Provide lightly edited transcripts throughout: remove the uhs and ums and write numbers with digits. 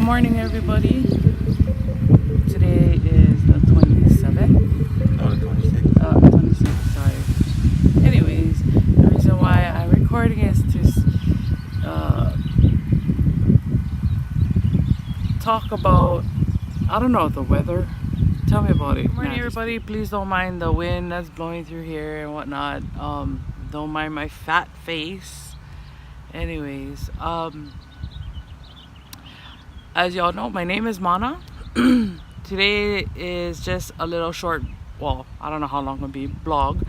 morning, everybody. Today is the 27th. No, the 26th. 26th, sorry. Anyways, the reason why I'm recording is to talk about, I don't know, the weather. Tell me about it. Good morning, everybody. Please don't mind the wind that's blowing through here and whatnot. Don't mind my fat face. Anyways, as y'all know, my name is Mana. Today is just a little short, well, I don't know how long it'll be, vlog.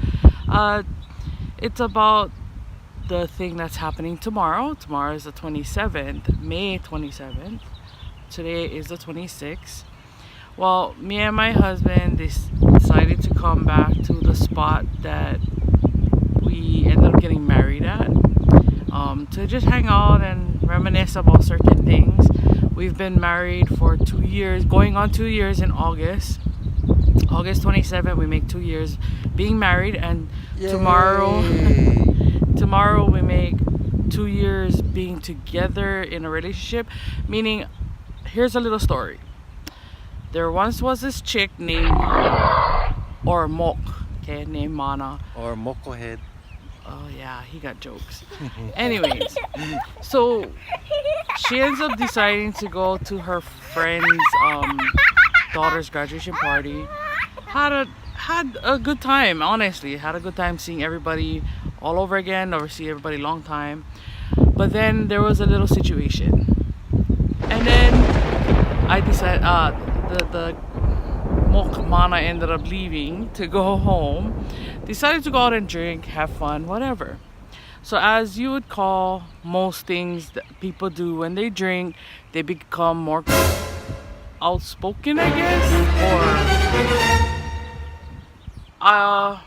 It's about the thing that's happening tomorrow. Tomorrow is the 27th, May 27th. Today is the 26th. Well, me and my husband decided to come back to the spot that we ended up getting married at, to just hang out and reminisce about certain things. We've been married for 2 years, going on 2 years in August. August 27th, we make 2 years being married, and Yay. tomorrow we make 2 years being together in a relationship. Meaning, here's a little story. There once was this chick named or Mok, okay, named Mana. Or Moko Head. Oh yeah, he got jokes. Anyways, so she ends up deciding to go to her friend's daughter's graduation party. Had a good time, honestly. Had a good time seeing everybody all over again. Never see everybody long time. But then there was a little situation, and then I decided the Miko Mana ended up leaving to go home. Decided to go out and drink, have fun, whatever. So as you would call most things that people do when they drink, they become more outspoken, I guess. Or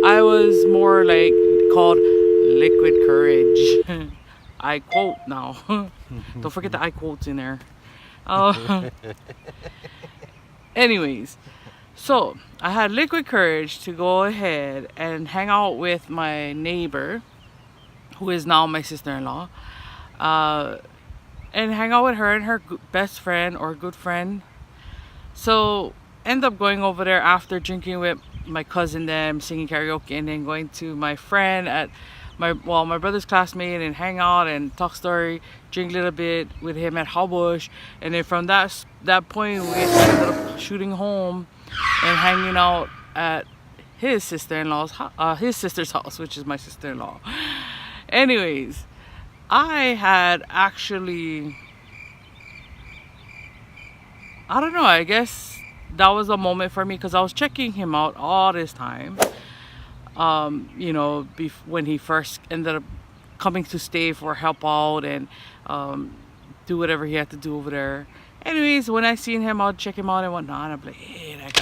I was more like called liquid courage. I quote now. Don't forget the I quotes in there. Anyways, so I had liquid courage to go ahead and hang out with my neighbor, who is now my sister-in-law, and hang out with her and her best friend or good friend. So end up going over there after drinking with my cousin, them singing karaoke, and then going to my friend at my brother's classmate and hang out and talk story, drink a little bit with him at Hawbush, and then from that point we ended up shooting home and hanging out at his sister's house, which is my sister-in-law. Anyways, I had actually, I don't know, I guess that was a moment for me because I was checking him out all this time. You know, when he first ended up coming to stay for help out and do whatever he had to do over there. Anyways, when I seen him, I'll check him out and whatnot. I'm like, hey, that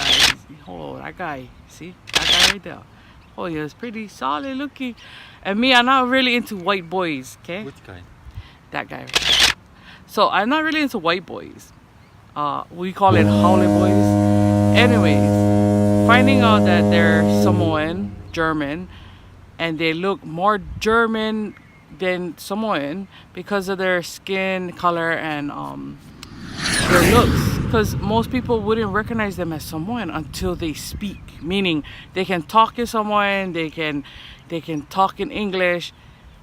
guy, see that guy right there? Oh, he was pretty solid looking. And me, I'm not really into white boys, okay? Which guy? That guy right there. So I'm not really into white boys. We call it Howley boys. Anyways, finding out that they're Samoan, German, and they look more German than Samoan because of their skin color and their looks. Because most people wouldn't recognize them as Samoan until they speak. Meaning they can talk in Samoan, they can talk in English.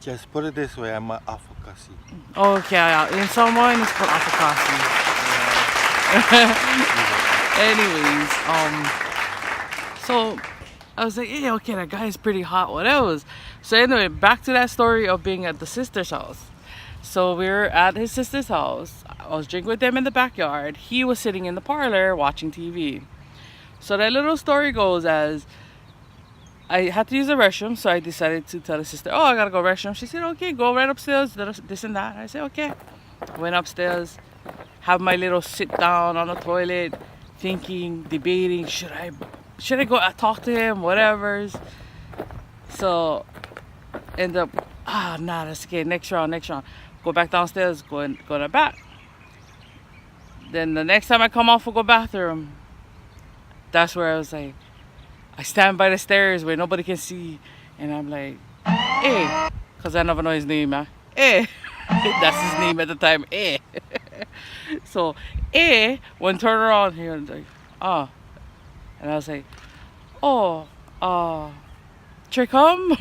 Just put it this way, I'm an Afokasi. Okay, in Samoan it's called Afokasi. Anyways, so I was like, yeah, okay, that guy is pretty hot, whatever. So anyway, back to that story of being at the sister's house. So we were at his sister's house. I was drinking with them in the backyard. He was sitting in the parlor watching TV. So that little story goes as I had to use the restroom, so I decided to tell the sister, oh, I gotta go restroom. She said, okay, go right upstairs, this and that. I said, okay. Went upstairs, have my little sit down on the toilet, thinking, debating, should I go talk to him, whatever. So end up, nah, that's okay, next round. Go back downstairs, go in the back. Then the next time I come off to go bathroom, that's where I was like, I stand by the stairs where nobody can see, and I'm like, because I never know his name, That's his name at the time, So, when turn around, he was like, oh. And I was like, oh, Tricum?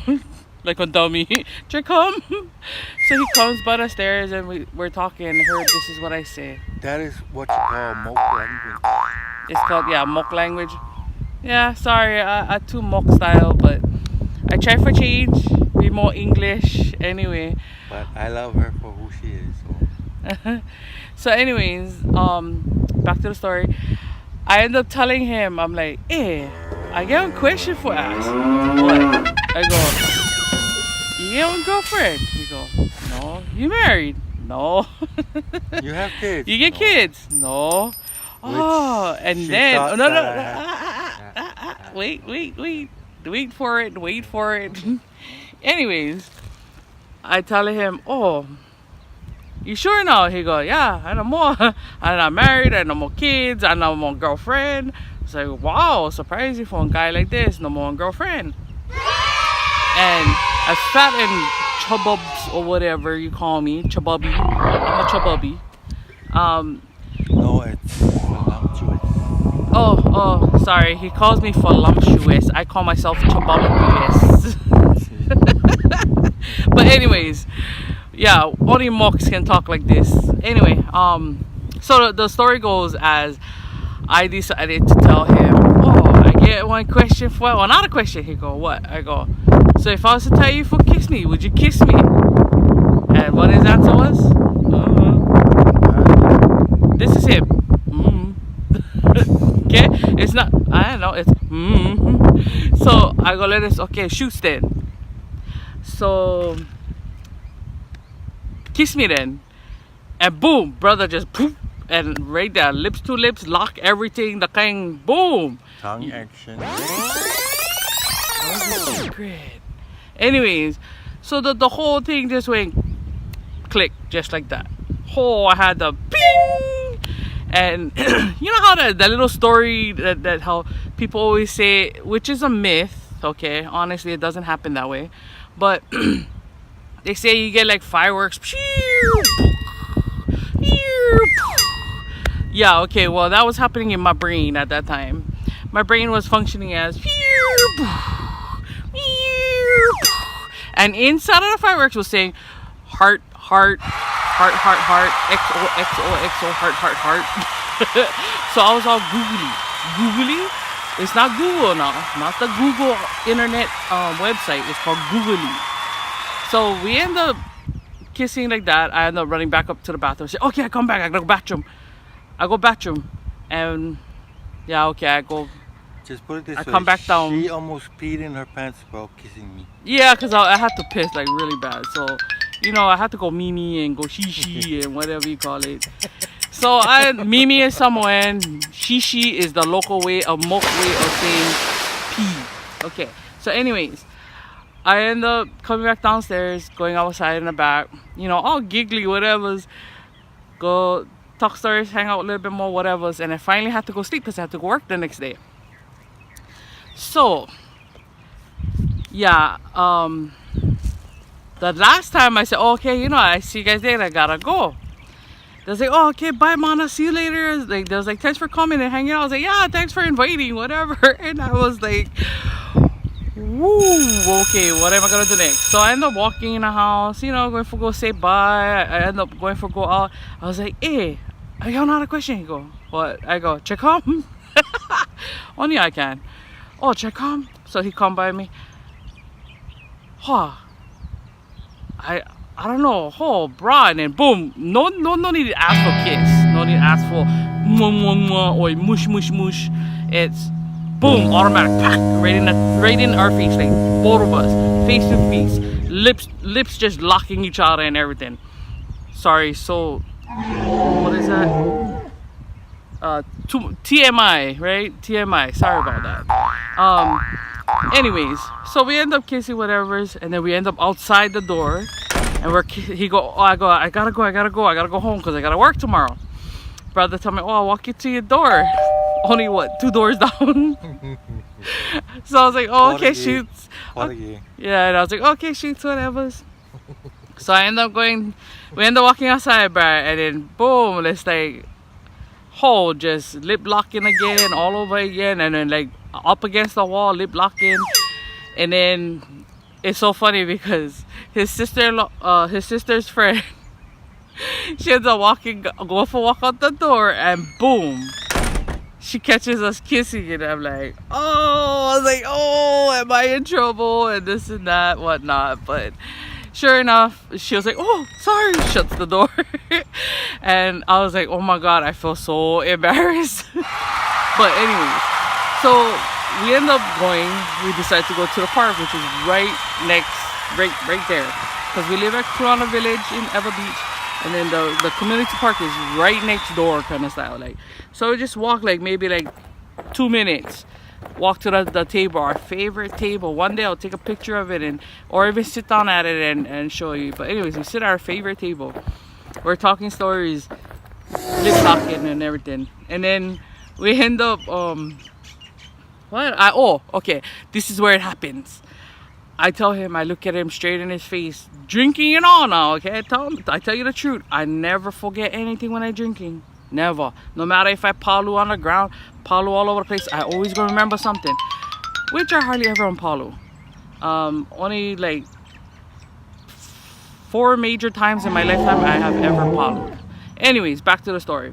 Like a dummy. Tricum? So he comes by the stairs and we're talking and heard this is what I say. That is what you call mock language. It's called, yeah, mock language. Yeah, sorry, I too mock style, but I try for change, be more English anyway. But I love her for who she is. So. So anyways, back to the story. I end up telling him, I'm like, I got a question for us. What? I go, you get one girlfriend? He go, no. You married? No. You have kids? You get No. kids? No. Oh, and she then thought no, that wait for it. Anyways, I tell him, oh, you sure now? He go, yeah, I no more. I'm not married, I no more kids, I no more girlfriend. It's like, wow, surprising for a guy like this, no more girlfriend. And as fat and chububs or whatever you call me, chububby, I'm a chububby. No, it's voluptuous. Oh, sorry. He calls me voluptuous. I call myself chububbious. But anyways, yeah, only mocks can talk like this. Anyway, so the story goes as I decided to tell him, oh, I get one question for another question. He go, what? I go, so if I was to tell you for kiss me, would you kiss me? And what his answer was? This is him. Okay, it's not. I don't know. It's. So I go let us. Okay, shoots then. So kiss me then, and boom, brother just poof, and right there, lips to lips, lock everything. The kind, boom. Tongue action. Great. Anyways, so the whole thing just went click, just like that. Oh, I had the ping. And you know how that little story that how people always say, which is a myth, okay, honestly it doesn't happen that way, but they say you get like fireworks. Yeah, okay, well that was happening in my brain at that time. My brain was functioning as and inside of the fireworks was saying heart, heart, heart, heart, heart, XOXOXO, heart. So I was all googly. It's not Google now, not the Google internet website. It's called Googly. So we end up kissing like that. I end up running back up to the bathroom. Say, okay, I come back. I go bathroom. And yeah, okay, I go. Just put it this way. I come back down. She almost peed in her pants while kissing me. Yeah, because I had to piss like really bad. So, you know, I had to go Mimi and go Shishi and whatever you call it. So Mimi is Samoan. Shishi is the local way, a mock way of saying pee. Okay. So anyways, I end up coming back downstairs, going outside in the back, you know, all giggly, whatevers. Go talk stories, hang out a little bit more, whatevers. And I finally had to go sleep because I had to go work the next day. So, yeah, the last time I said, oh, okay, you know, I see you guys later, I gotta go. They was like, oh, okay, bye, Mana, see you later. Like, they was like, thanks for coming and hanging out. I was like, yeah, thanks for inviting, whatever. And I was like, woo, okay, what am I gonna do next? So I end up walking in the house, you know, going for go say bye. I end up going for go out. I was like, hey, I got another question. He go, what? I go, check home. Only I can. Oh, check home. So he come by me. Huh. I don't know. Oh, brah, and then boom. No need to ask for kiss. No need to ask for mwah, mwah, mwah, or mush, mush, mush. It's boom, automatic, pack, right in our face, like both of us, face to face, lips just locking each other and everything. Sorry. So what is that? TMI, right? TMI. Sorry about that. Anyways, so we end up kissing whatever's, and then we end up outside the door, and he go, oh, I gotta go home because I gotta work tomorrow. Brother tell me, oh, I'll walk you to your door. Only what, 2 doors down? So I was like, oh, okay, shoots. Yeah, and I was like, okay, shoots, whatever's. So we end up walking outside, bruh, and then boom, it's like Oh, just lip locking again, all over again, and then like up against the wall, lip locking. And then it's so funny because his sister's friend, she ends up going for a walk out the door, and boom, she catches us kissing, and I'm like, oh, I was like, oh, am I in trouble? And this and that, whatnot. But sure enough, she was like, oh, sorry, shuts the door. And I was like, oh my God, I feel so embarrassed. But anyways, so we end up we decide to go to the park, which is right there. Because we live at Kalauawa Village in Eva Beach. And then the community park is right next door kind of style. Like, so we just walk like maybe like 2 minutes. Walk to the table, our favorite table. One day I'll take a picture of it or even sit down at it and show you. But anyways, we sit at our favorite table. We're talking stories, lip locking and everything. And then we end up okay, this is where it happens. I tell him, I look at him straight in his face, drinking and all now, okay? I tell you the truth, I never forget anything when I'm drinking. Never. No matter if I palu on the ground, palu all over the place, I always gonna remember something. Which I hardly ever on palu. Only like 4 major times in my lifetime I have ever palued. Anyways, back to the story.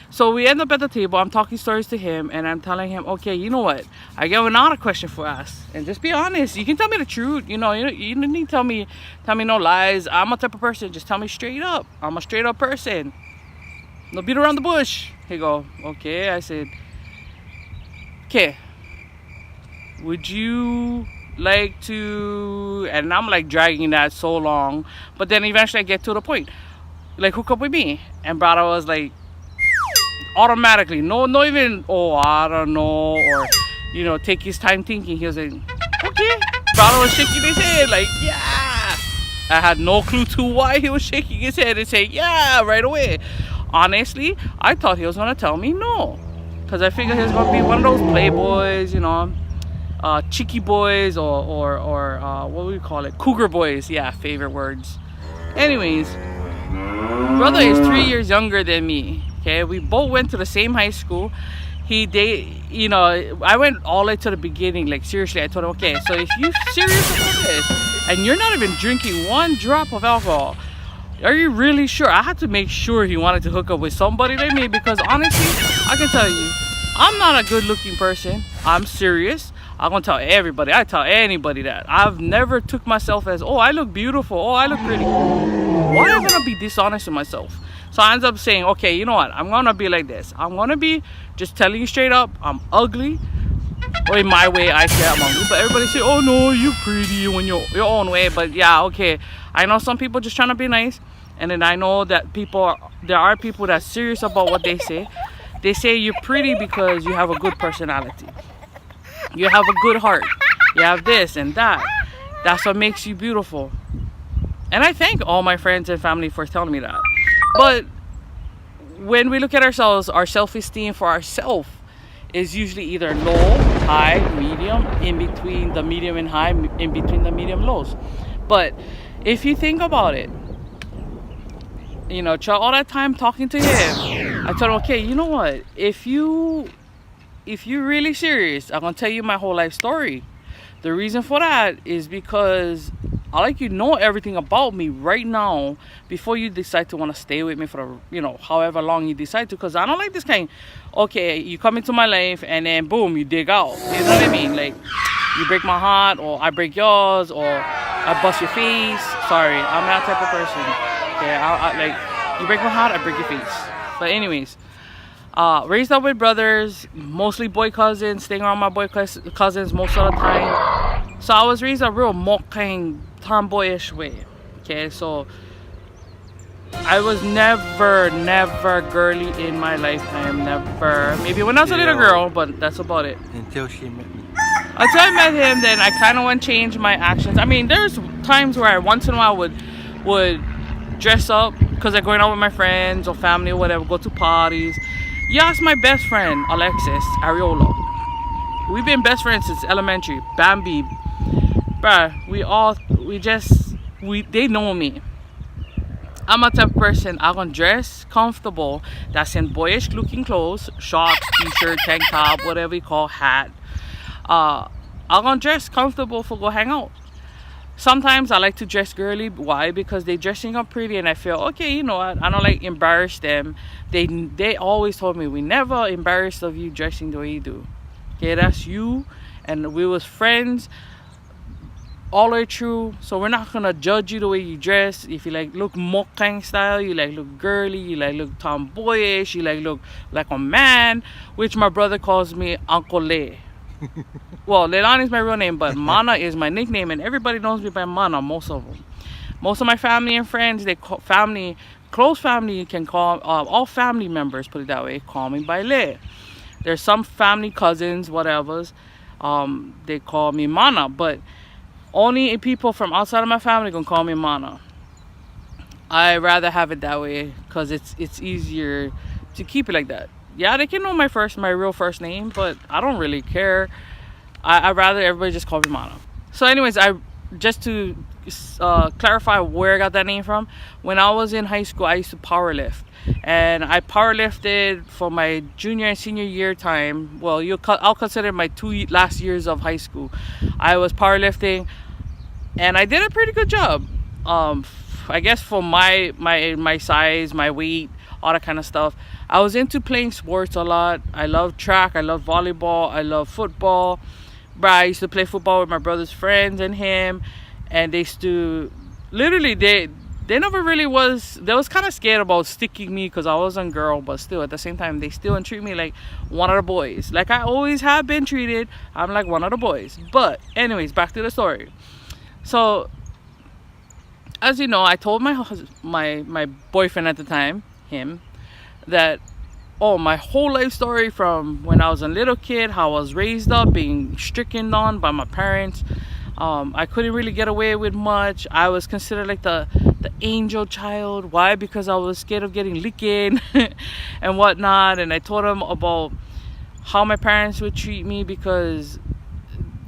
So we end up at the table. I'm talking stories to him, and I'm telling him, okay, you know what? I got another question for us, and just be honest. You can tell me the truth. You don't need to tell me no lies. I'm a type of person. Just tell me straight up. I'm a straight up person. No beat around the bush. He go, okay. I said, okay. Would you like to? And I'm like dragging that so long, but then eventually I get to the point. Like, hook up with me, and brother was like, automatically, no even, oh, I don't know, or take his time thinking. He was like, okay. Brother was shaking his head like, yeah. I had no clue to why he was shaking his head and saying yeah right away. Honestly, I thought he was gonna tell me no, because I figured he was gonna be one of those playboys, cheeky boys, or what do we call it, cougar boys. Yeah, favorite words. Anyways, brother is 3 years younger than me. Okay, we both went to the same high school. I went all the way to the beginning. Like, seriously, I told him, okay, so if you're serious about this and you're not even drinking one drop of alcohol, are you really sure? I had to make sure he wanted to hook up with somebody like me, because honestly, I can tell you, I'm not a good looking person. I'm serious. I'm gonna tell everybody. I tell anybody that. I've never took myself as, oh, I look beautiful, oh, I look pretty. Why am I gonna be dishonest with myself? So I end up saying, okay, you know what? I'm gonna be like this. I'm gonna be just telling you straight up, I'm ugly. Or in my way, I say I'm ugly. But everybody say, oh no, you pretty in your own way. But yeah, okay. I know some people just trying to be nice. And then I know that there are people that's serious about what they say. They say you're pretty because you have a good personality. You have a good heart. You have this and that. That's what makes you beautiful. And I thank all my friends and family for telling me that. But when we look at ourselves, our self-esteem for ourselves is usually either low, high, medium, in between the medium and high, in between the medium lows. But if you think about it, all that time talking to him, I told him, okay, you know what? If you're really serious, I'm gonna tell you my whole life story. The reason for that is because I like you know everything about me right now before you decide to want to stay with me for however long you decide to. Because I don't like this kind, okay, you come into my life and then boom, you dig out. You know what I mean? Like, you break my heart, or I break yours, or I bust your face. Sorry, I'm that type of person. Okay, I like, you break my heart, I break your face. But anyways, raised up with brothers, mostly boy cousins, staying around my boy cousins most of the time. So I was raised a real kind tomboyish way. Okay, so I was never girly in my lifetime. Never. Maybe when I was a little girl, but that's about it. Until she met me. Until I met him, then I kind of went change my actions. I mean, there's times where I once in a while would dress up because I'm going out with my friends or family or whatever, go to parties. You ask my best friend, Alexis Ariola. We've been best friends since elementary. Bambi. Bruh, they know me. I'm a type of person, I'm gonna dress comfortable. That's in boyish looking clothes, shorts, t-shirt, tank top, whatever you call, hat. I'm gonna dress comfortable for go hang out. Sometimes I like to dress girly. Why? Because they dressing up pretty, and I feel okay. You know, I don't like embarrass them. They always told me we never embarrassed of you dressing the way you do. Okay, that's you, and we was friends all the way through. So we're not gonna judge you the way you dress. If you like look mokang style, you like look girly, you like look tomboyish, you like look like a man, which my brother calls me Uncle Le. Well, Leilani is my real name, but Mana is my nickname, and everybody knows me by Mana. Most of them, most of my family and friends, they call family, close family, you can call all family members. Put it that way, call me by Le. There's some family cousins, whatever's, they call me Mana, but only people from outside of my family can call me Mana. I rather have it that way because it's easier to keep it like that. Yeah, they can know my real first name, but I don't really care. I'd rather everybody just call me Mana. So anyways, I just to clarify where I got that name from. When I was in high school, I used to power lift, and I power lifted for my junior and senior year time. Well, I'll consider my last years of high school. I was powerlifting, and I did a pretty good job. I guess for my size, my weight, all that kind of stuff. I was into playing sports a lot. I love track, I love volleyball, I love football. But I used to play football with my brother's friends and him, and they used to literally they never really was. They was kind of scared about sticking me because I wasn't a girl, but still at the same time they still treat me like one of the boys, like I always have been treated. I'm like one of the boys. But anyways, back to the story. So as you know, I told my boyfriend at the time, him, that my whole life story from when I was a little kid, how I was raised up, being stricken on by my parents. I couldn't really get away with much. I was considered like the angel child. Why? Because I was scared of getting licked and whatnot. And I told him about how my parents would treat me because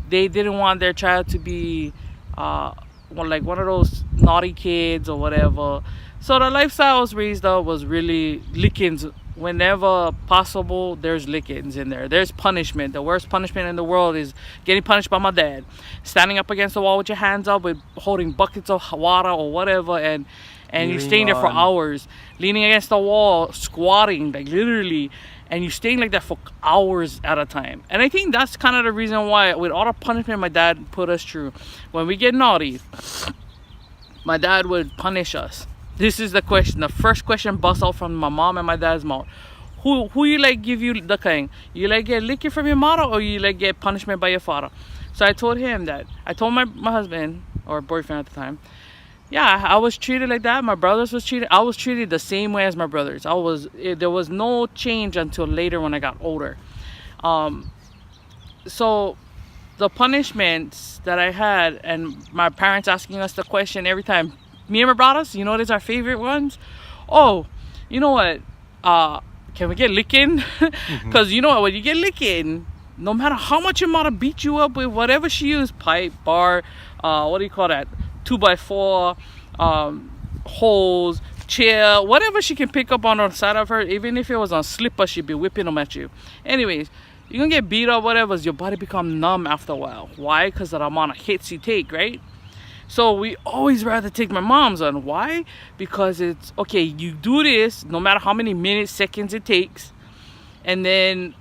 they didn't want their child to be like one of those naughty kids or whatever. So the lifestyle I was raised up was really lickings. Whenever possible, there's lickings in there. There's punishment. The worst punishment in the world is getting punished by my dad. Standing up against the wall with your hands up, with holding buckets of water or whatever, and you're staying there for hours, leaning against the wall, squatting, like literally, and you're staying like that for hours at a time. And I think that's kind of the reason why, with all the punishment my dad put us through, when we get naughty, my dad would punish us. This is the question. The first question busts out from my mom and my dad's mouth. Who you like give you the kind? You like get licking from your mother, or you like get punishment by your father? So I told him that. I told my husband, or boyfriend at the time, yeah, I was treated like that. My brothers was treated. I was treated the same way as my brothers. There was no change until later when I got older. So the punishments that I had, and my parents asking us the question every time. Me and my brothers, you know what is our favorite ones? Oh, you know what? Can we get licking? Because you know what? When you get licking, no matter how much your mother beat you up with whatever she used, pipe, bar, what do you call that? 2x4, holes, chair, whatever she can pick up on the side of her, even if it was on slipper, she'd be whipping them at you. Anyways, you're gonna get beat up, whatever, your body become numb after a while. Why? Because of the amount of hits you take, right? So we always rather take my mom's on. Why? Because it's, okay, you do this no matter how many minutes, seconds it takes, and then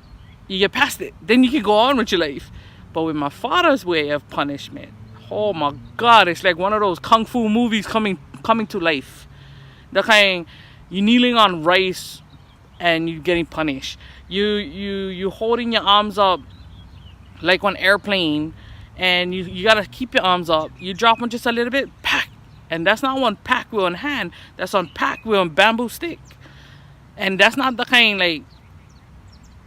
you get past it. Then you can go on with your life. But with my father's way of punishment, oh my God, it's like one of those kung fu movies coming to life. The kind, you kneeling on rice and you getting punished. You holding your arms up like on airplane, and you gotta keep your arms up. You drop them just a little bit, pack. And that's not one pack wheel in hand. That's on pack wheel and bamboo stick. And that's not the kind like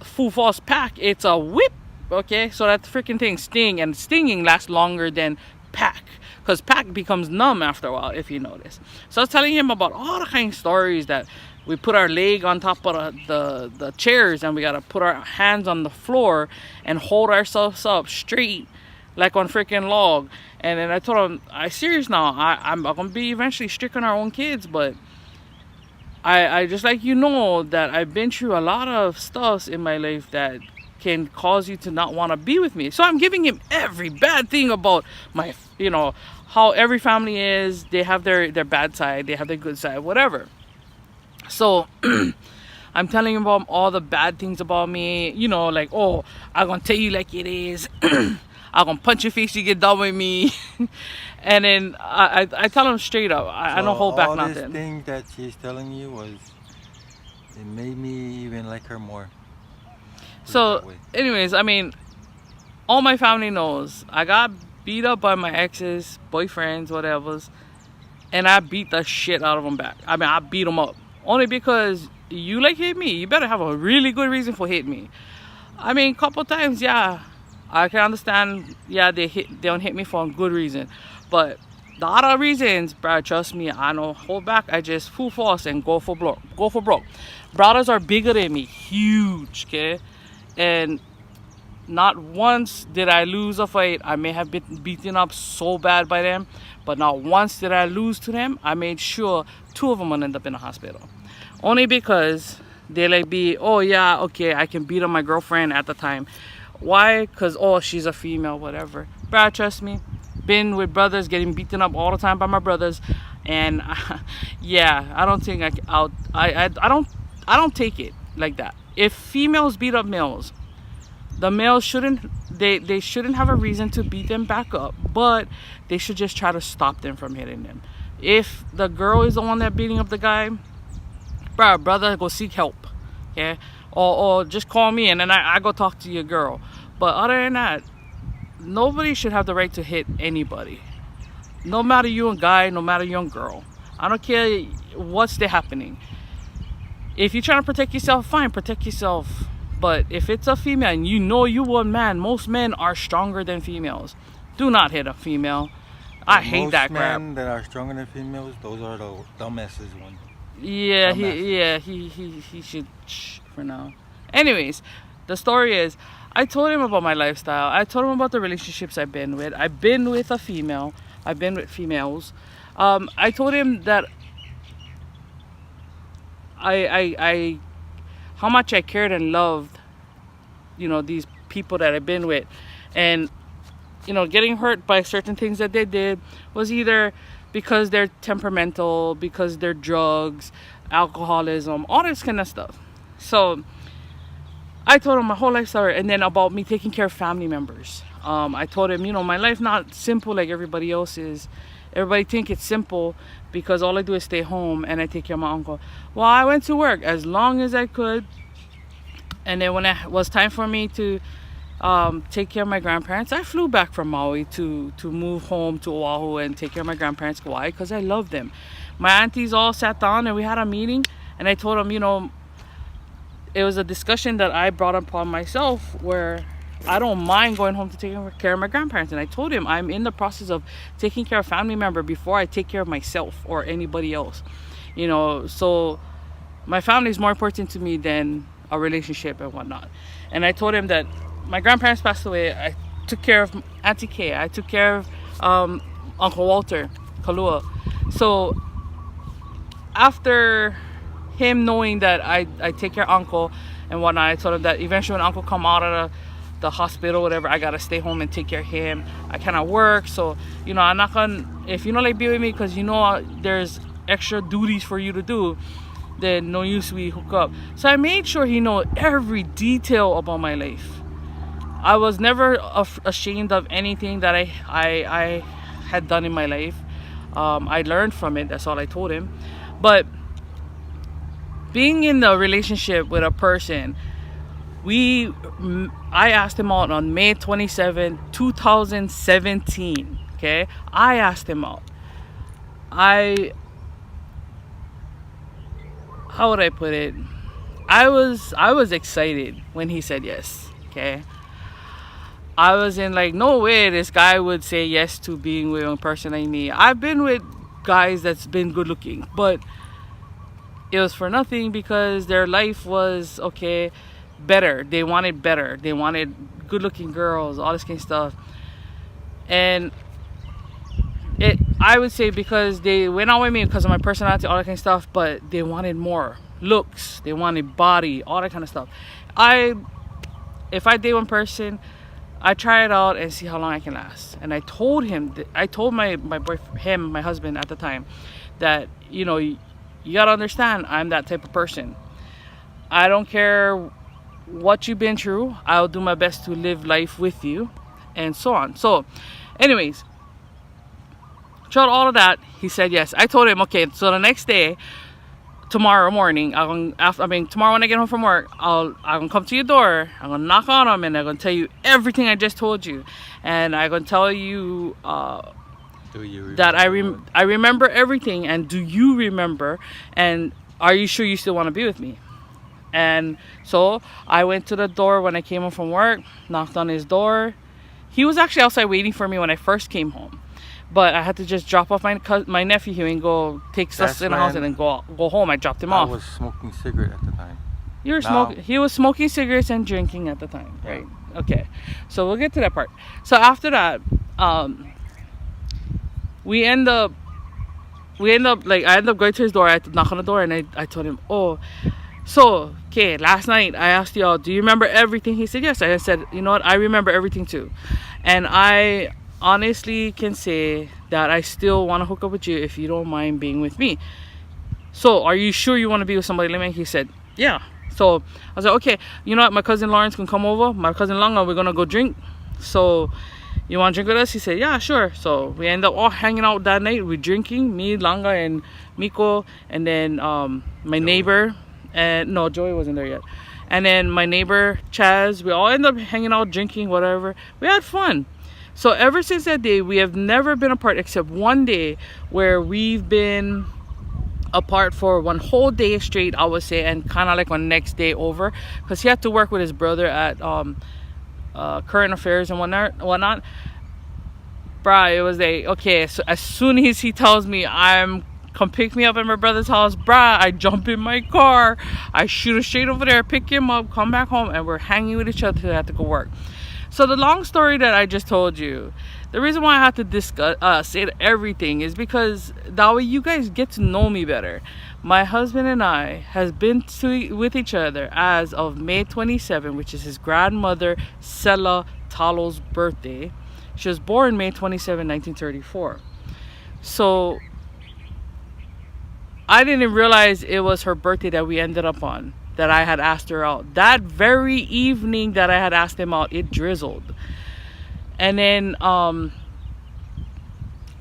full force pack. It's a whip. Okay, so that freaking thing sting, and stinging lasts longer than pack, because pack becomes numb after a while, if you notice. So I was telling him about all the kind of stories that we put our leg on top of the chairs, and we gotta put our hands on the floor and hold ourselves up straight like on freaking log. And then I told him, I serious now, I'm gonna be eventually strict on our own kids, but I just like that I've been through a lot of stuff in my life that can cause you to not want to be with me. So I'm giving him every bad thing about my, how every family is. They have their bad side, they have their good side, whatever. So I'm telling him about all the bad things about me, like, oh, I'm gonna tell you like it is. I'm gonna punch your face, you get done with me. And then I tell him straight up. I don't hold back all nothing. this thing that she's telling you it made me even like her more. Put it So, that way. anyways, I mean, all my family knows I got beat up by my exes, boyfriends, whatever's, and I beat the shit out of them back. I mean, I beat them up only because you like hit me. You better have a really good reason for hitting me. I mean, couple times, yeah, I can understand. Yeah, they don't hit me for a good reason, but the other reasons, bro, trust me, I don't hold back. I just full force and go for broke. Go for broke. Brothers are bigger than me, huge, okay, and not once did I lose a fight. I may have been beaten up so bad by them, but not once did I lose to them. I made sure two of them would end up in the hospital. Only because they like be, oh yeah, okay, I can beat up my girlfriend at the time. Why? Because, oh, she's a female, whatever. Bruh, trust me. Been with brothers getting beaten up all the time by my brothers. And yeah, I don't think I don't take it like that. If females beat up males, the males they shouldn't have a reason to beat them back up, but they should just try to stop them from hitting them. If the girl is the one that beating up the guy, brother, go seek help, okay? Or just call me and then I go talk to your girl. But other than that, nobody should have the right to hit anybody. No matter you a guy, no matter you a girl. I don't care what's happening. If you're trying to protect yourself, fine, protect yourself. But if it's a female and you a man, most men are stronger than females. Do not hit a female. I hate that crap. Most men that are stronger than females, those are the dumbasses ones. Yeah, he should shh for now. Anyways, the story is, I told him about my lifestyle. I told him about the relationships I've been with. I've been with a female. I've been with females. I told him that I how much I cared and loved, these people that I've been with, and getting hurt by certain things that they did was either because they're temperamental, because they're drugs, alcoholism, all this kind of stuff. So I told him my whole life story, and then about me taking care of family members. I told him, my life not simple like everybody else's. Everybody think it's simple because all I do is stay home and I take care of my uncle. Well, I went to work as long as I could, and then when it was time for me to take care of my grandparents, I flew back from Maui to move home to Oahu and take care of my grandparents. Why? Because I love them. My aunties all sat down and we had a meeting, and I told them, it was a discussion that I brought upon myself where I don't mind going home to take care of my grandparents. And I told him I'm in the process of taking care of a family member before I take care of myself or anybody else. So my family is more important to me than a relationship and whatnot. And I told him that my grandparents passed away. I took care of Auntie Kay. I took care of Uncle Walter, Kalua. So after him knowing that I take care of Uncle and whatnot, I told him that eventually when Uncle come out of the hospital, whatever, I gotta stay home and take care of him. I cannot work, so I'm not gonna, if you don't like be with me because there's extra duties for you to do, then no use we hook up. So I made sure he know every detail about my life. I was never ashamed of anything that I had done in my life. I learned from it. That's all I told him. But being in the relationship with a person, I asked him out on May 27, 2017. Okay, I asked him out. How would I put it? I was excited when he said yes. Okay, I was in like, no way this guy would say yes to being with a person like me. I've been with guys that's been good looking, but it was for nothing because their life was better. They wanted better. They wanted good looking girls, all this kind of stuff. And I would say because they went out with me because of my personality, all that kind of stuff, but they wanted more looks, they wanted body, all that kind of stuff. If I date one person, I try it out and see how long I can last. And I told him, I told my boyfriend, him, my husband at the time, that, you know, you gotta understand, I'm that type of person. I don't care what you've been through, I'll do my best to live life with you, and so on. So, anyways, throughout all of that, he said yes. I told him, okay, so the next day, tomorrow morning, tomorrow when I get home from work, I'm gonna come to your door, I'm gonna knock on them, and I'm gonna tell you everything I just told you, and I'm gonna tell you that I remember everything, and do you remember, and are you sure you still want to be with me? And so I went to the door when I came home from work, knocked on his door. He was actually outside waiting for me when I first came home, but I had to just drop off my nephew here and go take stuff in the house and then go home. I dropped him off. I was smoking cigarette at the time. You were smoking. He was smoking cigarettes and drinking at the time, right? Okay, so we'll get to that part. So after that, we end up like, I end up going to his door. I had to knock on the door, and I told him, oh, so okay, last night I asked y'all, do you remember everything? He said yes. I said, you know what, I remember everything too, and I honestly can say that I still want to hook up with you if you don't mind being with me. So are you sure you want to be with somebody like me? He said yeah. So I was like, okay, you know what, my cousin Lawrence can come over, my cousin Longa, we're gonna go drink, so you want to drink with us? He said yeah, sure. So we end up all hanging out that night. We're drinking, me, Longa, and Miko, and then my neighbor, and no, Joey wasn't there yet, and then my neighbor Chaz. We all end up hanging out, drinking, whatever. We had fun. So ever since that day, we have never been apart except one day where we've been apart for one whole day straight, I would say, and kind of like one next day over, because he had to work with his brother at current affairs and whatnot. Bruh, it was like, okay, so as soon as he tells me come pick me up at my brother's house, bruh, I jump in my car, I shoot it straight over there, pick him up, come back home, and we're hanging with each other till I have to go work. So the long story that I just told you, the reason why I had to discuss say everything is because that way you guys get to know me better. My husband and I has been with each other as of May 27, which is his grandmother Sela Talo's birthday. She was born May 27, 1934. So I didn't realize it was her birthday that we ended up on, that I had asked her out. That very evening that I had asked him out, it drizzled. And then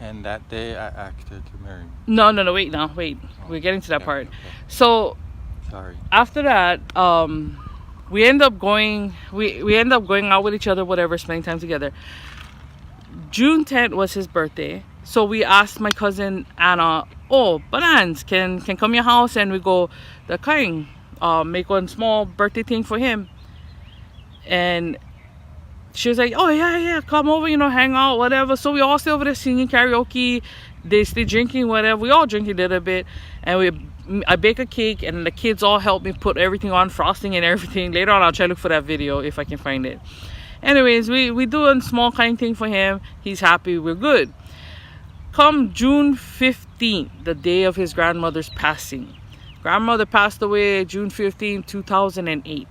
and that day I asked her to marry me. No, wait. Oh, we're getting to that part. Okay. So sorry. After that, we end up going out with each other, whatever, spending time together. June 10th was his birthday. So we asked my cousin Anna, oh, Banans, can come your house and we go the kaing, make one small birthday thing for him. And she was like, oh yeah, come over, hang out, whatever. So we all stay over there singing karaoke, they stay drinking, whatever. We all drink a little bit, and I bake a cake, and the kids all help me put everything on, frosting and everything. Later on I'll try to look for that video if I can find it. Anyways, we do a small kind thing for him. He's happy, we're good. Come June 15th, the day of his grandmother's passing. Grandmother passed away June 15, 2008.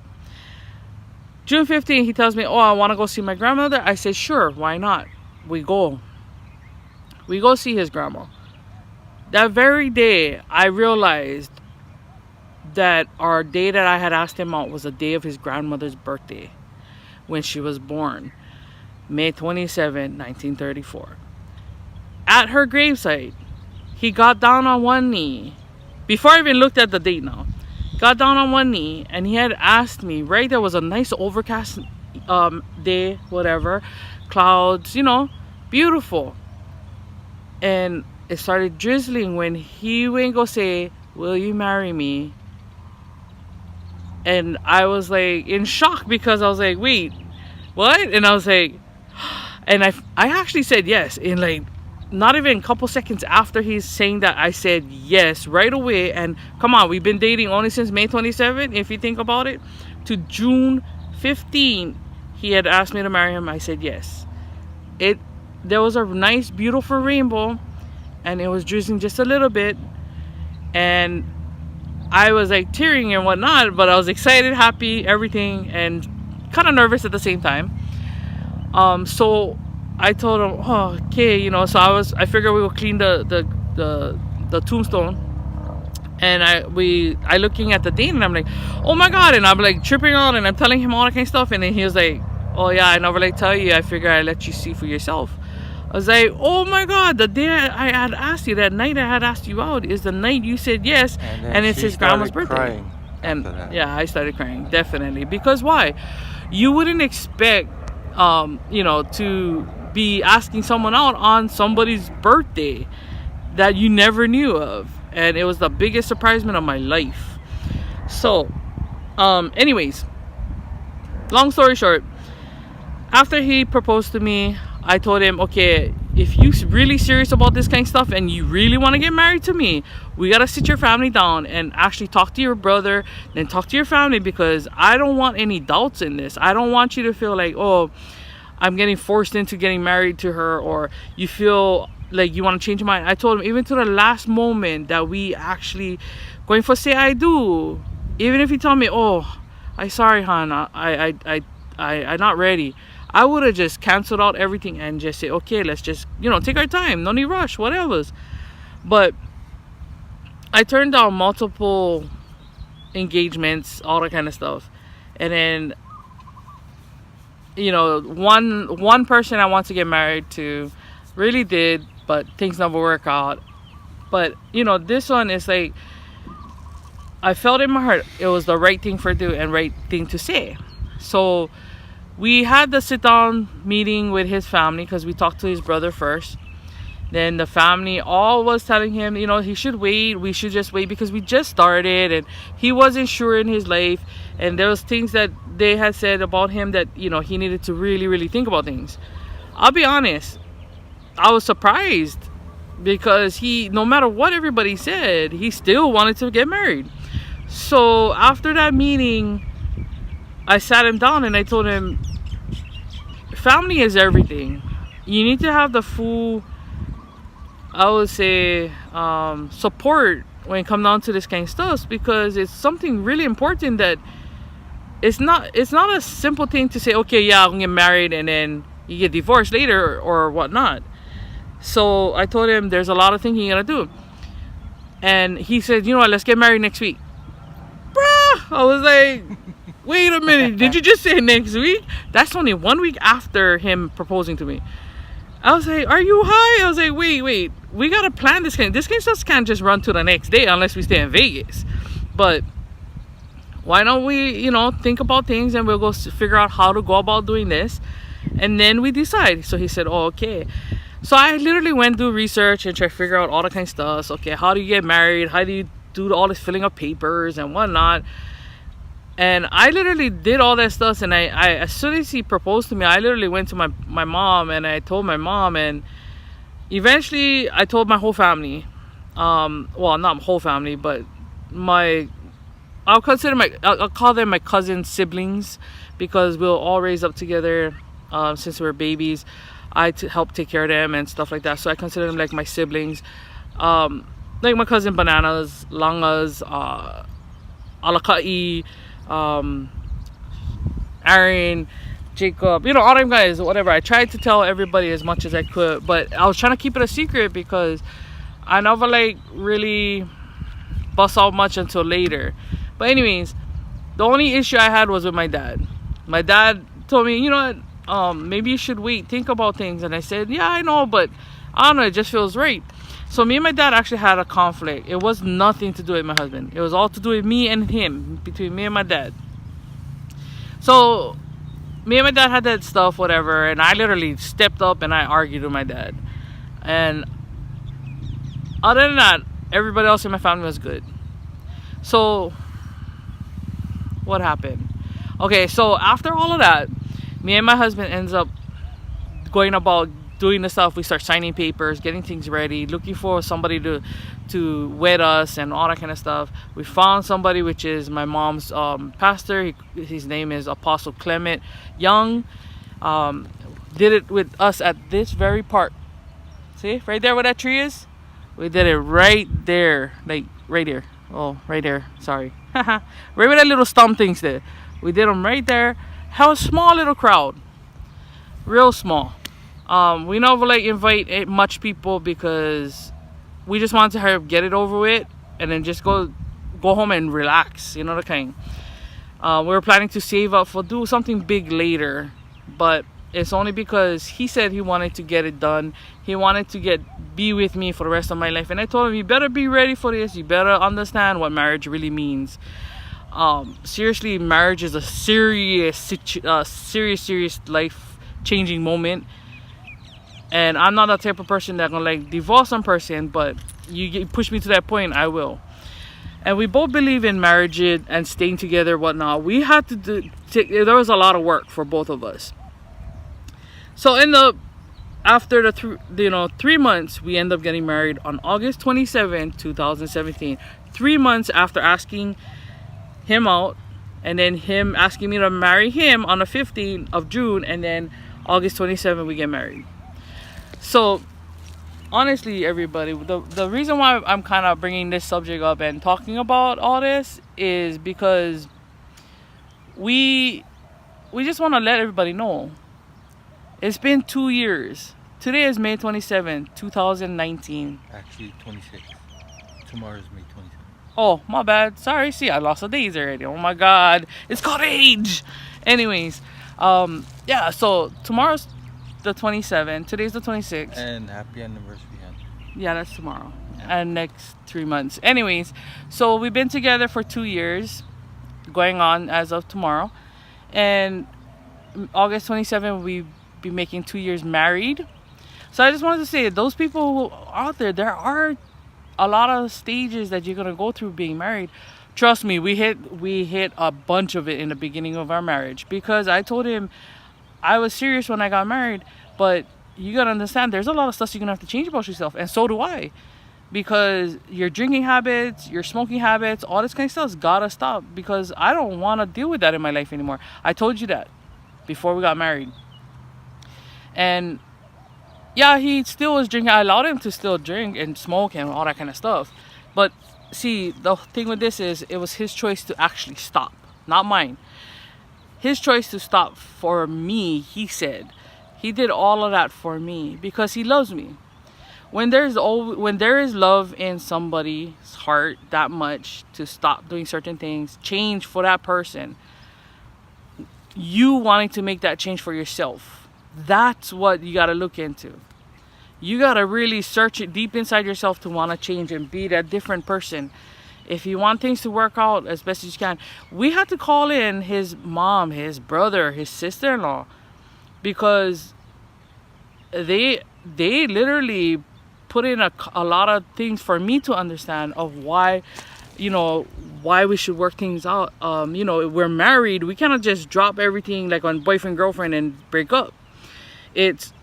June 15th, he tells me, oh, I want to go see my grandmother. I said, sure, why not? We go see his grandma. That very day, I realized that our day that I had asked him out was the day of his grandmother's birthday, when she was born, May 27, 1934. At her gravesite, he got down on one knee. Before I even looked at the date now, got down on one knee, and he had asked me, right, there was a nice overcast day, whatever, clouds, beautiful. And it started drizzling when he went go say, will you marry me? And I was like in shock, because I was like, wait, what? And I was like, and I actually said yes in like not even a couple seconds after he's saying that. I said yes right away. And come on, we've been dating only since May 27, if you think about it, to June 15 he had asked me to marry him. I said yes. There was a nice beautiful rainbow, and it was drizzling just a little bit, and I was like tearing and whatnot, but I was excited, happy, everything, and kind of nervous at the same time. So I told him, oh, okay, so I figured we will clean the tombstone. And I looking at the dean, and I'm like, oh my god, and I'm like tripping out, and I'm telling him all that kind of stuff, and then he was like, oh yeah, I never like tell you, I figure I let you see for yourself. I was like, oh my god, the day I had asked you, that night I had asked you out, is the night you said yes, and it's his grandma's birthday. And yeah, I started crying, definitely, because why? You wouldn't expect to be asking someone out on somebody's birthday that you never knew of, and it was the biggest surprisement of my life. So anyways, long story short, after he proposed to me, I told him, okay, if you really serious about this kind of stuff and you really want to get married to me, we gotta sit your family down and actually talk to your brother, then talk to your family, because I don't want any doubts in this. I don't want you to feel like, oh, I'm getting forced into getting married to her, or you feel like you want to change your mind. I told him, even to the last moment that we actually going for say I do, even if you tell me, oh, I sorry, hon, I'm not ready, I would have just canceled out everything and just say, okay, let's just take our time, no need rush, whatever. But I turned down multiple engagements, all that kind of stuff, and then one person I want to get married to really did, but things never work out. But this one is like, I felt in my heart it was the right thing for do and right thing to say. So we had the sit down meeting with his family, because we talked to his brother first. Then the family all was telling him, he should wait, we should just wait, because we just started and he wasn't sure in his life, and there was things that they had said about him that he needed to really, really think about things. I'll be honest, I was surprised, because he, no matter what everybody said, he still wanted to get married. So after that meeting, I sat him down and I told him, family is everything. You need to have the full, I would say, support when it comes down to this kind of stuff, because it's something really important that it's not a simple thing to say, okay, yeah, I'm gonna get married and then you get divorced later or whatnot. So I told him there's a lot of thinking you gotta do. And he said, you know what, let's get married next week. Bruh, I was like, wait a minute, did you just say next week? That's only 1 week after him proposing to me. I was like, are you high? I was like, wait, we gotta plan this kind. This kind of stuff can't just run to the next day unless we stay in Vegas. But why don't we, think about things, and we'll go figure out how to go about doing this, and then we decide. So he said, oh, okay. So I literally went through research and tried to figure out all the kind of stuff. So, okay, how do you get married? How do you do all this filling of papers and whatnot? And I literally did all that stuff, and I as soon as he proposed to me, I literally went to my mom, and I told my mom, and eventually I told my whole family. Well, not whole family, but I'll call them my cousin siblings, because we'll all raise up together since we were babies. I help take care of them and stuff like that, so I consider them like my siblings. Like my cousin Bananas, Langas, Alakai, Aaron, Jacob, all them guys, whatever. I tried to tell everybody as much as I could, but I was trying to keep it a secret, because I never really bust out much until later. But anyways, the only issue I had was with my dad. My dad told me, you know what, maybe you should wait, think about things. And I said, yeah, I know, but I don't know, it just feels right. So me and my dad actually had a conflict. It was nothing to do with my husband. It was all to do with me and him, between me and my dad. So me and my dad had that stuff, whatever, and I literally stepped up and I argued with my dad. And other than that, everybody else in my family was good. So what happened? Okay, so after all of that, me and my husband ends up going about doing the stuff. We start signing papers, getting things ready, looking for somebody to wed us and all that kind of stuff. We found somebody, which is my mom's pastor. His name is Apostle Clement Young. Did it with us at this very park. See, right there where that tree is? We did it right there, like right there. Oh, right there. Sorry. Right where that little stump things there. We did them right there. How a small little crowd, real small. We never like invite much people because we just wanted to hurry up, get it over with, and then just go home and relax. You know the kind. We were planning to save up for do something big later, but it's only because he said he wanted to get it done. He wanted to be with me for the rest of my life, and I told him, you better be ready for this. You better understand what marriage really means. Seriously, marriage is a serious life changing moment, and I'm not that type of person that gonna like divorce some person, but you push me to that point, I will. And we both believe in marriage and staying together, whatnot. We had to there was a lot of work for both of us. So after the 3 months, we end up getting married on August 27, 2017. 3 months after asking him out, and then him asking me to marry him on the 15th of June, and then August 27 we get married. So honestly, everybody, the reason why I'm kind of bringing this subject up and talking about all this is because we just want to let everybody know it's been 2 years. Today is May 27, 2019. Actually, 26. Tomorrow's May 27. Oh, my bad. Sorry. See, I lost the days already. Oh my God. It's called age. Anyways, yeah, so tomorrow's the 27th. Today's the 26th. And happy anniversary, Ann. Yeah, that's tomorrow. Yeah. And next 3 months. Anyways, so we've been together for 2 years, going on as of tomorrow. And August 27th, we be making 2 years married. So I just wanted to say, those people who out there are a lot of stages that you're gonna go through being married. Trust me, we hit a bunch of it in the beginning of our marriage, because I told him I was serious when I got married, but you gotta understand there's a lot of stuff you're gonna have to change about yourself, and so do I, because your drinking habits, your smoking habits, all this kind of stuff's gotta stop, because I don't want to deal with that in my life anymore. I told you that before we got married. And yeah, he still was drinking. I allowed him to still drink and smoke and all that kind of stuff. But see, the thing with this is, it was his choice to actually stop, not mine. His choice to stop for me, he said. He did all of that for me because he loves me. When there is love in somebody's heart that much to stop doing certain things, change for that person, you wanting to make that change for yourself, that's what you got to look into. You got to really search it deep inside yourself to want to change and be that different person. If you want things to work out as best as you can. We had to call in his mom, his brother, his sister-in-law, because they literally put in a lot of things for me to understand of why we should work things out. We're married. We cannot just drop everything like on boyfriend, girlfriend and break up.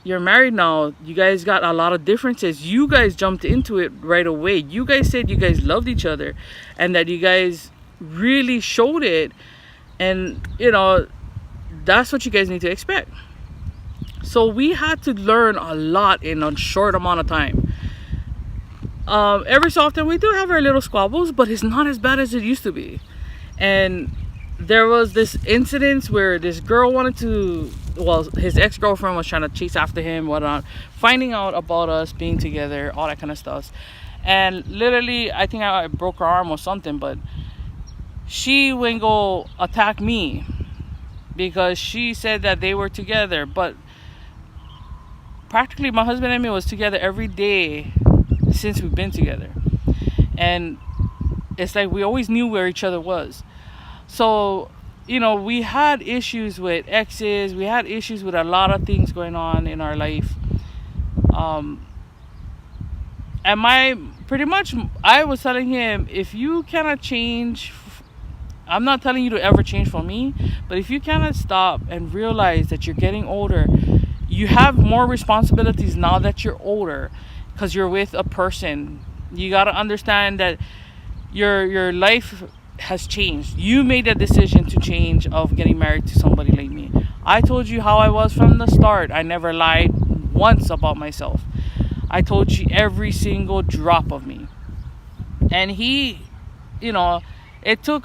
You're married now. You guys got a lot of differences. You guys jumped into it right away. You guys said you guys loved each other and that you guys really showed it. And, that's what you guys need to expect. So we had to learn a lot in a short amount of time. Every so often we do have our little squabbles, but it's not as bad as it used to be. And there was this incident where this girl his ex-girlfriend was trying to chase after him, whatnot, finding out about us being together, all that kind of stuff. And literally, I think I broke her arm or something, but she went go attack me because she said that they were together. But practically my husband and me was together every day since we've been together. And it's like we always knew where each other was. So, we had issues with exes. We had issues with a lot of things going on in our life. And I was telling him, if you cannot change, I'm not telling you to ever change for me, but if you cannot stop and realize that you're getting older, you have more responsibilities now that you're older because you're with a person. You got to understand that your life has changed. You made that decision to change of getting married to somebody like me. I told you how I was from the start. I never lied once about myself. I told you every single drop of me. And he, you know, it took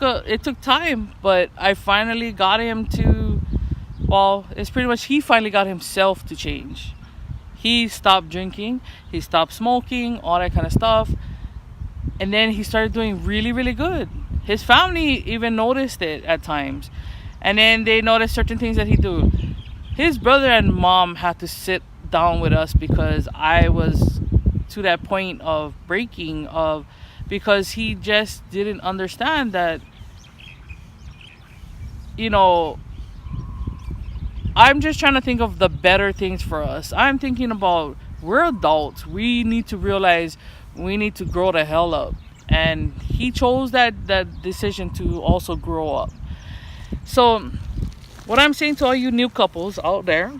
time, but I finally got him to, well, it's pretty much he finally got himself to change. He stopped drinking, he stopped smoking, all that kind of stuff. And then he started doing really, really good. His family even noticed it at times. And then they noticed certain things that he do. His brother and mom had to sit down with us because I was to that point of breaking, of because he just didn't understand that, you know, I'm just trying to think of the better things for us. I'm thinking about, we're adults. We need to realize we need to grow the hell up. And he chose that decision to also grow up. So what I'm saying to all you new couples out there,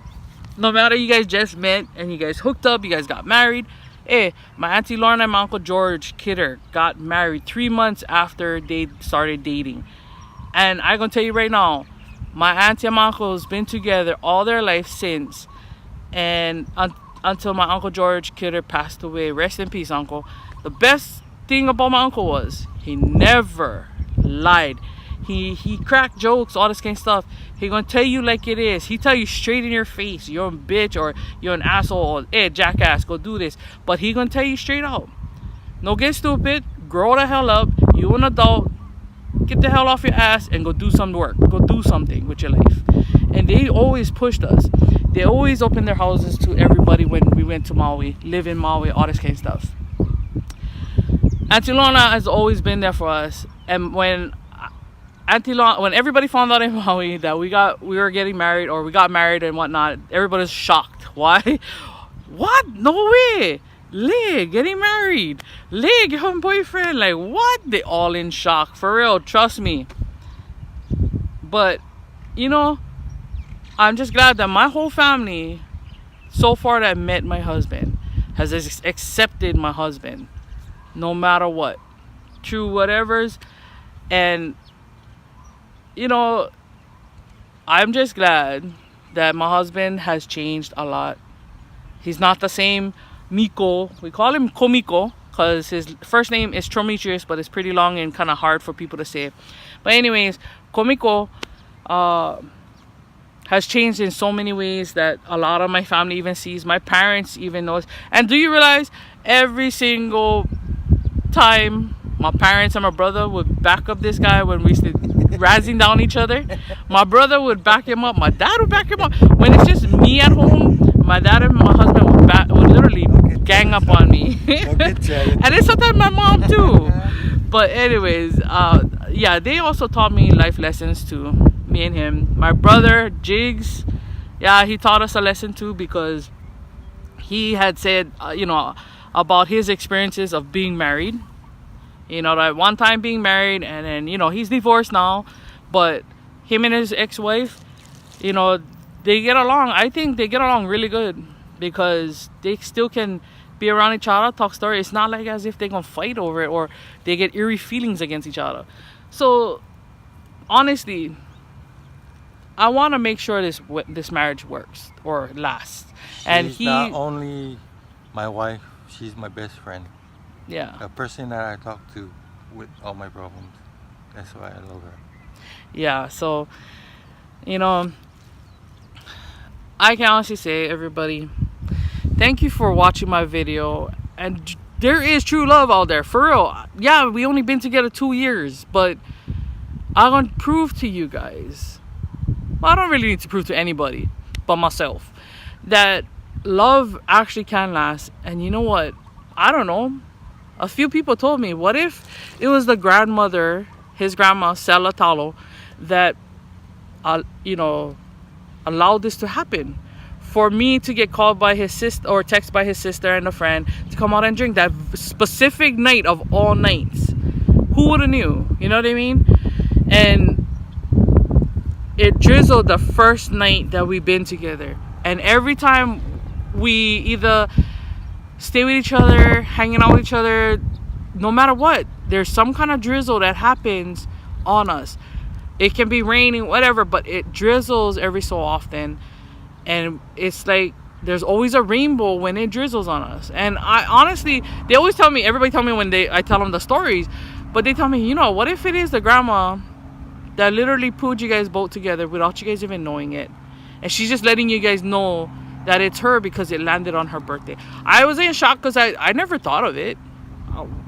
no matter you guys just met and you guys hooked up, you guys got married. Hey, my Auntie Lorna and my Uncle George Kidder got married 3 months after they started dating. And I'm going to tell you right now, my auntie and my uncle has been together all their life since. And until my Uncle George Kidder passed away. Rest in peace, Uncle. The best thing about my uncle was he never lied. He cracked jokes, all this kind of stuff. He gonna tell you like it is. He tell you straight in your face, you're a bitch or you're an asshole or hey jackass, go do this. But he gonna tell you straight out. No get stupid, grow the hell up. You an adult, get the hell off your ass and go do some work. Go do something with your life. And they always pushed us. They always opened their houses to everybody when we went to Maui, live in Maui, all this kind of stuff. Auntie Lorna has always been there for us. And when when everybody found out in Maui that we were getting married or we got married and whatnot, everybody's shocked. Why? What? No way. Lee, getting married. Lee, get her boyfriend. Like, what? They all in shock. For real, trust me. But, you know, I'm just glad that my whole family so far that met my husband has accepted my husband. No matter what. Through whatever's. And you know, I'm just glad that my husband has changed a lot. He's not the same Miko. We call him Komiko because his first name is Trometrius, but it's pretty long and kind of hard for people to say. But anyways, Komiko has changed in so many ways that a lot of my family even sees. My parents even knows. And do you realize every single time my parents and my brother would back up this guy when we used to razzing down each other, my brother would back him up, my dad would back him up. When it's just me at home, my dad and my husband would literally gang up on me. And then sometimes my mom too. But anyways, yeah, they also taught me life lessons too, me and him. My brother Jigs, yeah, he taught us a lesson too, because he had said you know, about his experiences of being married. You know, that one time being married, and then, you know, he's divorced now, but him and his ex-wife, you know, they get along. I think they get along really good because they still can be around each other, talk story. It's not like as if they're gonna fight over it or they get eerie feelings against each other. So honestly, I want to make sure this marriage works or lasts. And she's not only my wife, she's my best friend. Yeah. A person that I talk to with all my problems. That's why I love her. Yeah, so, you know, I can honestly say, everybody, thank you for watching my video. And there is true love out there, for real. Yeah, we only been together 2 years, but I'm going to prove to you guys, well, I don't really need to prove to anybody but myself, that love actually can last. And you know what? I don't know. A few people told me, what if it was the grandmother, his grandma, Sela Talo, that, you know, allowed this to happen? For me to get called by his sister or text by his sister and a friend to come out and drink that specific night of all nights. Who would have knew? You know what I mean? And it drizzled the first night that we've been together. And every time we either stay with each other, hanging out with each other, no matter what, there's some kind of drizzle that happens on us. It can be raining, whatever, but it drizzles every so often. And it's like there's always a rainbow when it drizzles on us. And I honestly, they always tell me, everybody tell me when I tell them the stories, but they tell me, you know, what if it is the grandma that literally pulled you guys both together without you guys even knowing it, and she's just letting you guys know that it's her because it landed on her birthday. I was in shock because I never thought of it.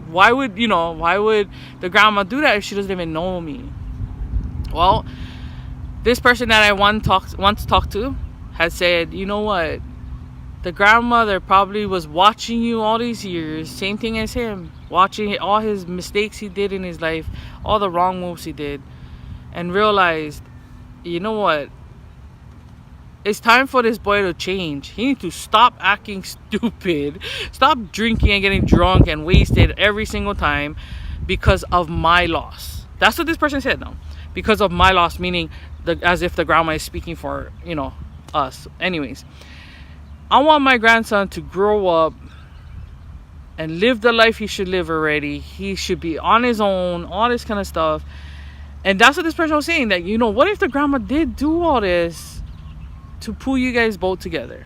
Why would the grandma do that if she doesn't even know me? Well, this person that I once talked to had said, you know what, the grandmother probably was watching you all these years, same thing as him, watching all his mistakes he did in his life, all the wrong moves he did, and realized, you know what, it's time for this boy to change. He needs to stop acting stupid, stop drinking and getting drunk and wasted every single time because of my loss. That's what this person said now. Because of my loss, meaning as if the grandma is speaking for, you know, us. Anyways, I want my grandson to grow up and live the life he should live already. He should be on his own, all this kind of stuff. And that's what this person was saying, that, you know, what if the grandma did do all this to pull you guys both together?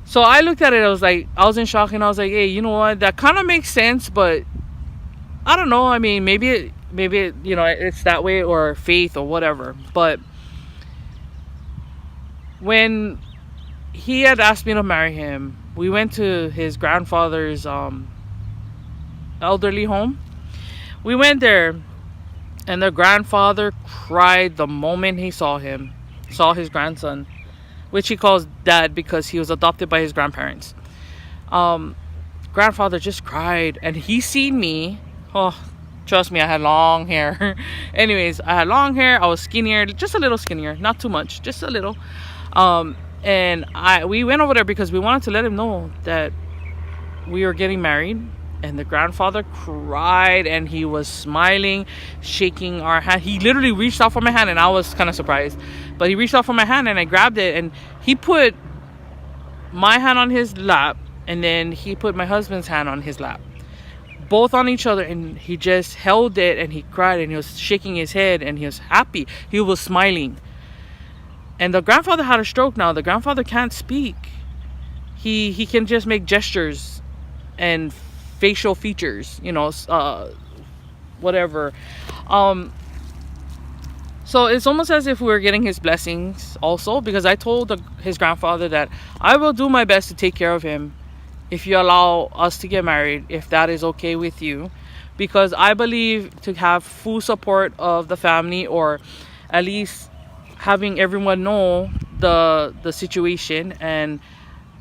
So I looked at it, I was in shock, and I was like, hey, you know what, that kind of makes sense, but I don't know. I mean, maybe it, you know, it's that way, or faith or whatever. But when he had asked me to marry him, we went to his grandfather's elderly home. We went there, and the grandfather cried the moment he saw his grandson, which he calls dad because he was adopted by his grandparents. Grandfather just cried, and he seen me. Oh, trust me, I had long hair. Anyways, I had long hair. I was skinnier, just a little skinnier, not too much, just a little. And we went over there because we wanted to let him know that we were getting married. And the grandfather cried, and he was smiling, shaking our hand. He literally reached out for my hand, and I was kind of surprised. But he reached out for my hand, and I grabbed it, and he put my hand on his lap, and then he put my husband's hand on his lap, both on each other, and he just held it, and he cried, and he was shaking his head, and he was happy. He was smiling. And the grandfather had a stroke now. The grandfather can't speak. He can just make gestures and facial features, you know, whatever. So it's almost as if we were getting his blessings also, because I told his grandfather that I will do my best to take care of him if you allow us to get married, if that is okay with you, because I believe to have full support of the family, or at least having everyone know the situation and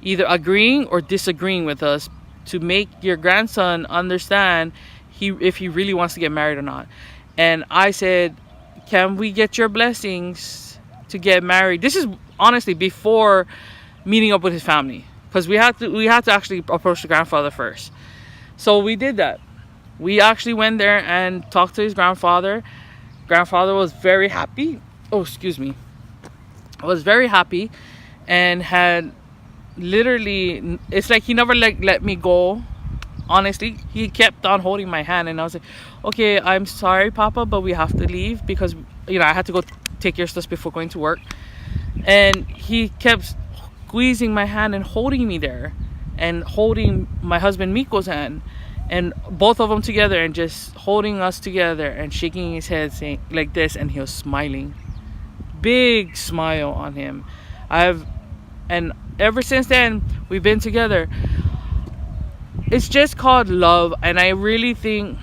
either agreeing or disagreeing with us, to make your grandson understand if he really wants to get married or not. And I said, can we get your blessings to get married? This is honestly before meeting up with his family, because we had to actually approach the grandfather first. So we did that. We actually went there and talked to his grandfather. Grandfather was very happy. Oh, excuse me. Was very happy, and had literally, it's like he never let me go. Honestly, he kept on holding my hand, and I was like, okay, I'm sorry, Papa, but we have to leave because, you know, I had to go take your stuff before going to work. And he kept squeezing my hand and holding me there, and holding my husband Miko's hand, and both of them together, and just holding us together and shaking his head, saying like this, and he was smiling, big smile on him. And ever since then, we've been together. It's just called love. And I really think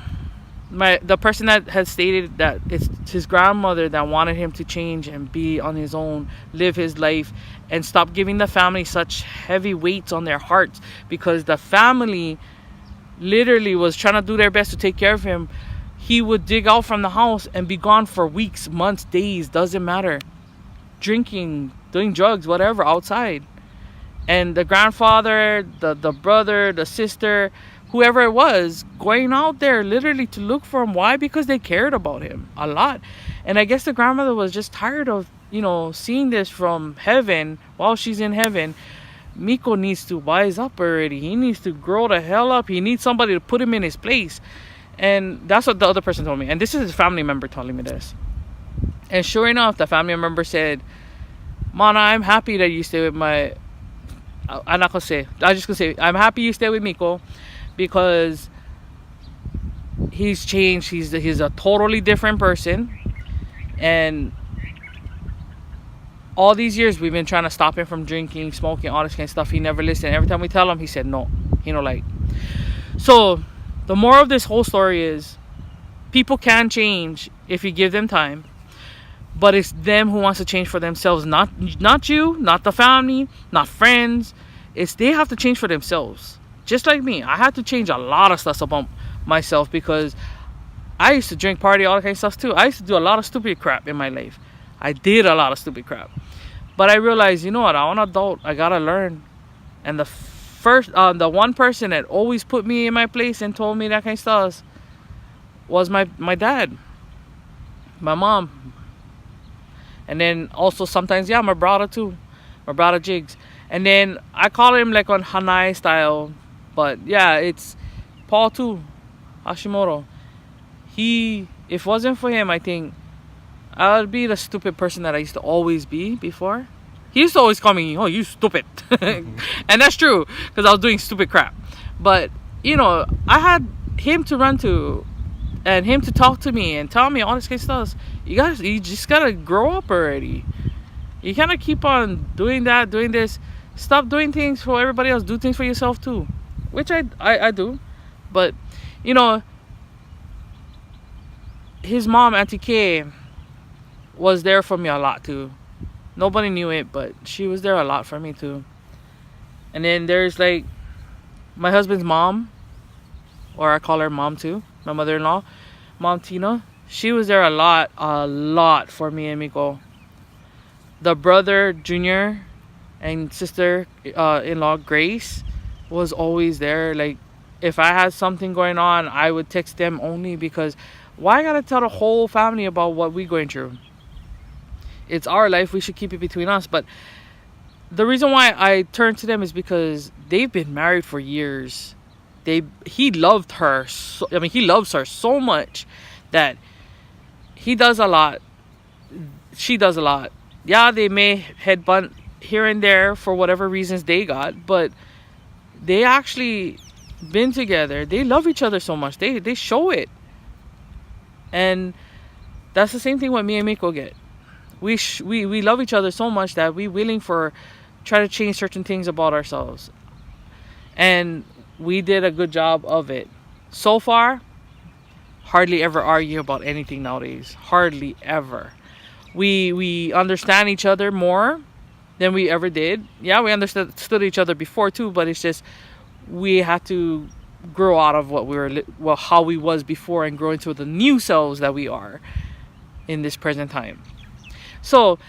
the person that had stated that it's his grandmother that wanted him to change and be on his own, live his life, and stop giving the family such heavy weights on their hearts, because the family literally was trying to do their best to take care of him. He would dig out from the house and be gone for weeks, months, days, doesn't matter, drinking, doing drugs, whatever, outside. And the grandfather, the brother, the sister, whoever it was, going out there literally to look for him. Why? Because they cared about him a lot. And I guess the grandmother was just tired of, you know, seeing this from heaven. While she's in heaven, Miko needs to wise up already. He needs to grow the hell up. He needs somebody to put him in his place. And that's what the other person told me. And this is his family member telling me this. And sure enough, the family member said, Mana, I'm happy that you stay with my I'm not gonna say. I'm just gonna say I'm happy you stay with Miko because he's changed. He's a totally different person, and all these years we've been trying to stop him from drinking, smoking, all this kind of stuff. He never listened. Every time we tell him, he said no. He don't like. So the moral of this whole story is people can change if you give them time, but it's them who wants to change for themselves, not you, not the family, not friends. It's they have to change for themselves. Just like me, I had to change a lot of stuff about myself because I used to drink, party, all that kind of stuff too. I used to do a lot of stupid crap in my life. I did a lot of stupid crap, but I realized, you know what? I'm an adult. I gotta learn. And the one person that always put me in my place and told me that kind of stuff was my dad, my mom, and then also sometimes, yeah, my brother too, my brother Jigs. And then I call him like on Hanai style, but yeah, it's Paul too, Hashimoto. If it wasn't for him, I think I would be the stupid person that I used to always be before. He used to always call me, oh, you stupid. And that's true, because I was doing stupid crap. But, you know, I had him to run to and him to talk to me and tell me all this kind of stuff. You just gotta grow up already. You cannot keep on doing that, doing this. Stop doing things for everybody else. Do things for yourself too, which I do. But you know, his mom, Auntie Kay, was there for me a lot too. Nobody knew it, but she was there a lot for me too. And then there's like my husband's mom, or I call her mom too, my mother-in-law, Mom Tina. She was there a lot for me and Miko. The brother Junior and sister in-law Grace was always there. Like if I had something going on, I would text them only, because why I gotta tell the whole family about what we going through? It's our life. We should keep it between us. But the reason why I turned to them is because they've been married for years. He loved her. He loves her so much that he does a lot. She does a lot. Yeah, they may headbutt here and there for whatever reasons they got, but they actually been together. They love each other so much. They show it. And that's the same thing what me and Miko get. We love each other so much that we willing for try to change certain things about ourselves. And we did a good job of it. So far, hardly ever argue about anything nowadays. Hardly ever. We understand each other more than we ever did. Yeah, we understood each other before too, but it's just we had to grow out of how we was before and grow into the new selves that we are in this present time. So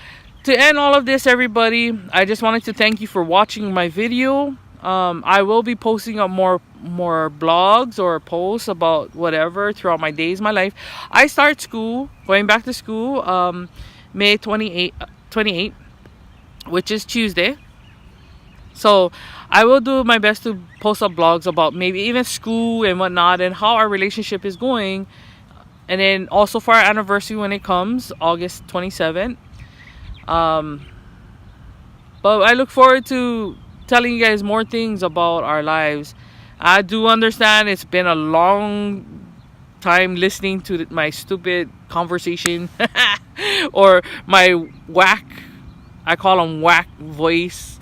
to end all of this, everybody, I just wanted to thank you for watching my video. I will be posting up more blogs or posts about whatever throughout my days, my life. I start going back to school May 28, which is Tuesday. So I will do my best to post up blogs about maybe even school and whatnot and how our relationship is going. And then also for our anniversary when it comes, August 27th. But I look forward to telling you guys more things about our lives. I do understand it's been a long time listening to my stupid conversation or my I call them whack voice.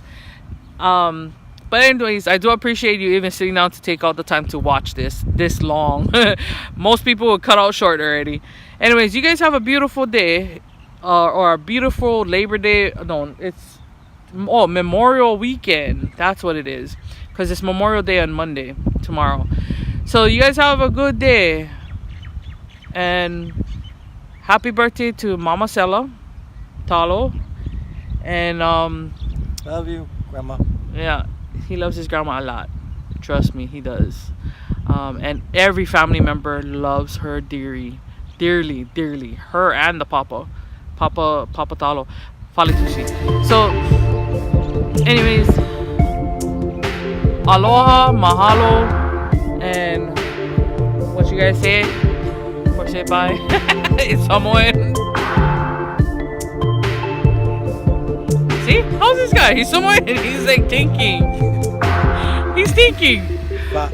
But anyways, I do appreciate you even sitting down to take out the time to watch this long. Most people would cut out short already. Anyways, you guys have a beautiful day, or a beautiful Labor Day. No, it's Memorial Weekend. That's what it is, because it's Memorial Day on Monday, tomorrow. So you guys have a good day, and happy birthday to Mama Sella Talo. And love you, Grandma. Yeah, he loves his grandma a lot. Trust me, he does. And every family member loves her dearly. Her and the Papa Talo, Faletusi. So, anyways, aloha, mahalo, and what you guys say? Or say bye? It's Samoan. See? How's this guy? He's Samoan. He's like thinking. He's thinking. Ba.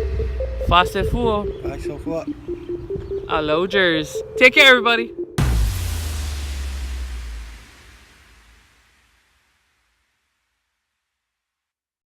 Fast and full. Ba so fuck. Hello, Jers. Take care, everybody.